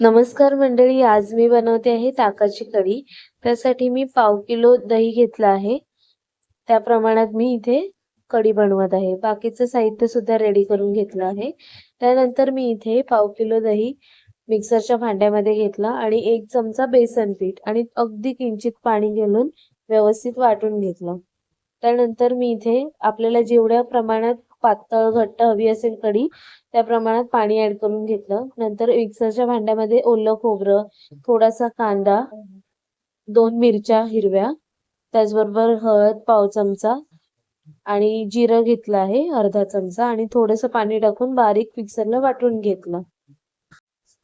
नमस्कार मंडळी, आज मी बनवते आहे ताकाची कढी। त्यासाठी मी पाव किलो दही घेतला आहे। त्या प्रमाणात मी इथे कढी बनवत आहे। बाकीचं साहित्य सुद्धा रेडी करून घेतलं आहे। त्यानंतर मी इथे पाव किलो दही मिक्सरच्या भांड्यामध्ये घेतला आणि 1 चमचा बेसन पीठ आणि अगदी किंचित पाणी घालून व्यवस्थित वाटून घेतलं। त्यानंतर मी इथे आपल्याला जेवढ्या प्रमाणात पातळ घट्ट हवी असेल कढी त्या प्रमाणात पाणी ऍड करून घेतलं। नंतर मिक्सरच्या भांड्यामध्ये ओलं खोबरं, थोडासा कांदा, 2 मिरच्या हिरव्या, त्याचबरोबर हळद पाव चमचा आणि जिरं घेतलं आहे अर्धा चमचा आणि थोडंसं पाणी टाकून बारीक मिक्सरला वाटून घेतलं।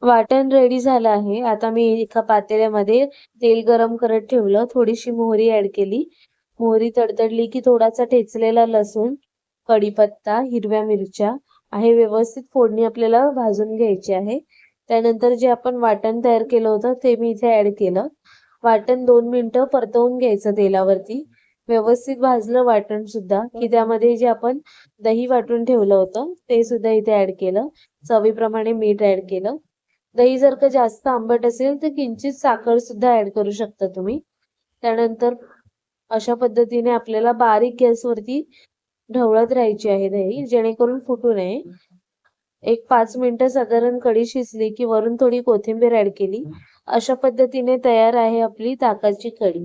वाटण रेडी झालं आहे। आता मी एका पातेल्यामध्ये तेल गरम करत ठेवलं, थोडीशी मोहरी ऍड केली। मोहरी तडतडली की थोडासा ठेचलेला लसूण, कढीपत्ता, हिरव्या मिरच्या आहे व्यवस्थित फोडणी आपल्याला भाजून घ्यायची आहे। त्यानंतर जे आपण वाटण तयार केलं होतं ते मी इथे ऍड केलं। वाटण 2 मिनिटं परतवून घ्यायचं तेलावरती। व्यवस्थित भाजलं वाटण सुद्धा की त्यामध्ये जे आपण दही वाटून ठेवलं होतं ते सुद्धा इथे ऍड केलं। चवीप्रमाणे मीठ ऍड केलं। दही जर का जास्त आंबट असेल तर किंचित साखर सुद्धा ऍड करू शकता तुम्ही। त्यानंतर अशा पद्धतीने आपल्याला बारीक गॅसवरती ढवळत राहायची आहे दही, जेणेकरून फुटू नये। एक 5 मिनिटं साधारण कढी शिजली की वरून थोडी कोथिंबीर ऍड केली। अशा पद्धतीने तयार आहे आपली ताकाची कढी।